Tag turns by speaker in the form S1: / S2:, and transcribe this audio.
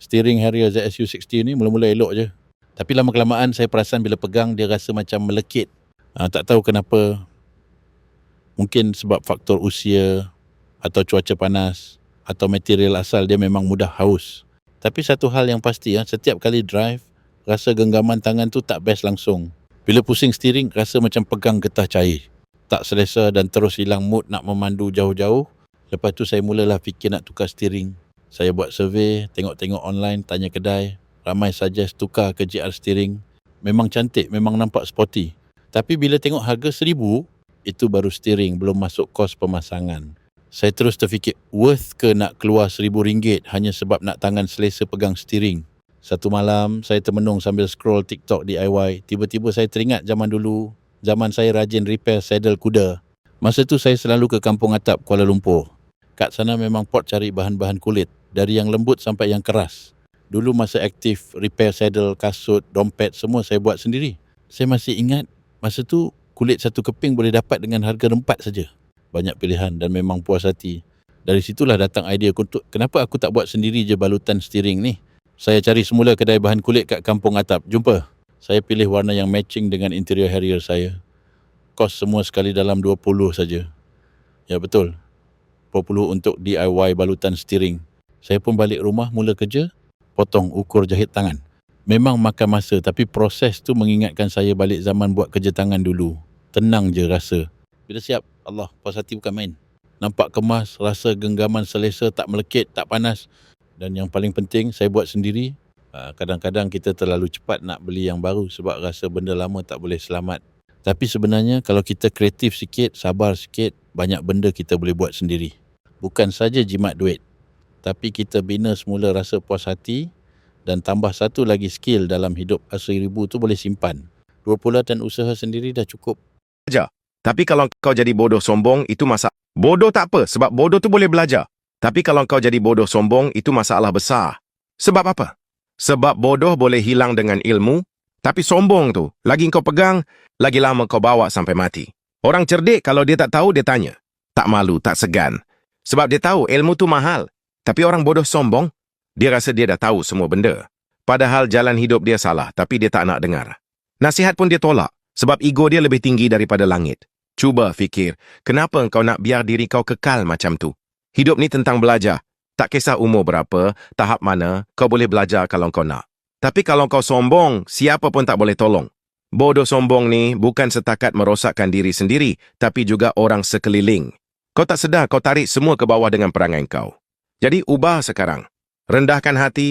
S1: Steering Harrier ZSU60 ni mula-mula elok je. Tapi lama-kelamaan saya perasan bila pegang dia rasa macam melekit. Tak tahu kenapa. Mungkin sebab faktor usia atau cuaca panas atau material asal dia memang mudah haus. Tapi satu hal yang pasti, setiap kali drive, rasa genggaman tangan tu tak best langsung. Bila pusing steering, rasa macam pegang getah cair. Tak selesa dan terus hilang mood nak memandu jauh-jauh. Lepas tu saya mulalah fikir nak tukar steering. Saya buat survey, tengok-tengok online, tanya kedai. Ramai suggest tukar ke GR steering. Memang cantik, memang nampak sporty. Tapi bila tengok harga RM1,000, itu baru steering, belum masuk kos pemasangan. Saya terus terfikir, worth ke nak keluar RM1,000 hanya sebab nak tangan selesa pegang steering. Satu malam, saya termenung sambil scroll TikTok DIY. Tiba-tiba saya teringat zaman dulu, zaman saya rajin repair saddle kuda. Masa tu saya selalu ke Kampung Atap, Kuala Lumpur. Kat sana memang pot cari bahan-bahan kulit, dari yang lembut sampai yang keras. Dulu masa aktif, repair saddle, kasut, dompet, semua saya buat sendiri. Saya masih ingat, masa tu kulit satu keping boleh dapat dengan harga RM4 saja. Banyak pilihan dan memang puas hati. Dari situlah datang idea untuk kenapa aku tak buat sendiri je balutan steering ni. Saya cari semula kedai bahan kulit kat Kampung Atap. Jumpa. Saya pilih warna yang matching dengan interior Harrier saya. Kos semua sekali dalam 20 saja. Ya betul. 20 untuk DIY balutan steering. Saya pun balik rumah mula kerja, potong, ukur, jahit tangan. Memang makan masa tapi proses tu mengingatkan saya balik zaman buat kerja tangan dulu. Tenang je rasa. Bila siap, Allah, puas hati bukan main. Nampak kemas, rasa genggaman selesa, tak melekit, tak panas. Dan yang paling penting, saya buat sendiri. Kadang-kadang kita terlalu cepat nak beli yang baru sebab rasa benda lama tak boleh selamat. Tapi sebenarnya kalau kita kreatif sikit, sabar sikit, banyak benda kita boleh buat sendiri. Bukan saja jimat duit, tapi kita bina semula rasa puas hati dan tambah satu lagi skill dalam hidup. RM1,000 tu boleh simpan. 20 dan usaha sendiri dah cukup.
S2: Tapi kalau kau jadi bodoh sombong, itu masalah. Bodoh tak apa, sebab bodoh tu boleh belajar. Tapi kalau kau jadi bodoh sombong, itu masalah besar. Sebab apa? Sebab bodoh boleh hilang dengan ilmu, tapi sombong tu, lagi kau pegang, lagi lama kau bawa sampai mati. Orang cerdik kalau dia tak tahu, dia tanya. Tak malu, tak segan. Sebab dia tahu ilmu tu mahal. Tapi orang bodoh sombong, dia rasa dia dah tahu semua benda. Padahal jalan hidup dia salah, tapi dia tak nak dengar. Nasihat pun dia tolak, sebab ego dia lebih tinggi daripada langit. Cuba fikir, kenapa kau nak biar diri kau kekal macam tu? Hidup ni tentang belajar. Tak kisah umur berapa, tahap mana, kau boleh belajar kalau kau nak. Tapi kalau kau sombong, siapa pun tak boleh tolong. Bodoh sombong ni bukan setakat merosakkan diri sendiri, tapi juga orang sekeliling. Kau tak sedar kau tarik semua ke bawah dengan perangai kau. Jadi ubah sekarang. Rendahkan hati.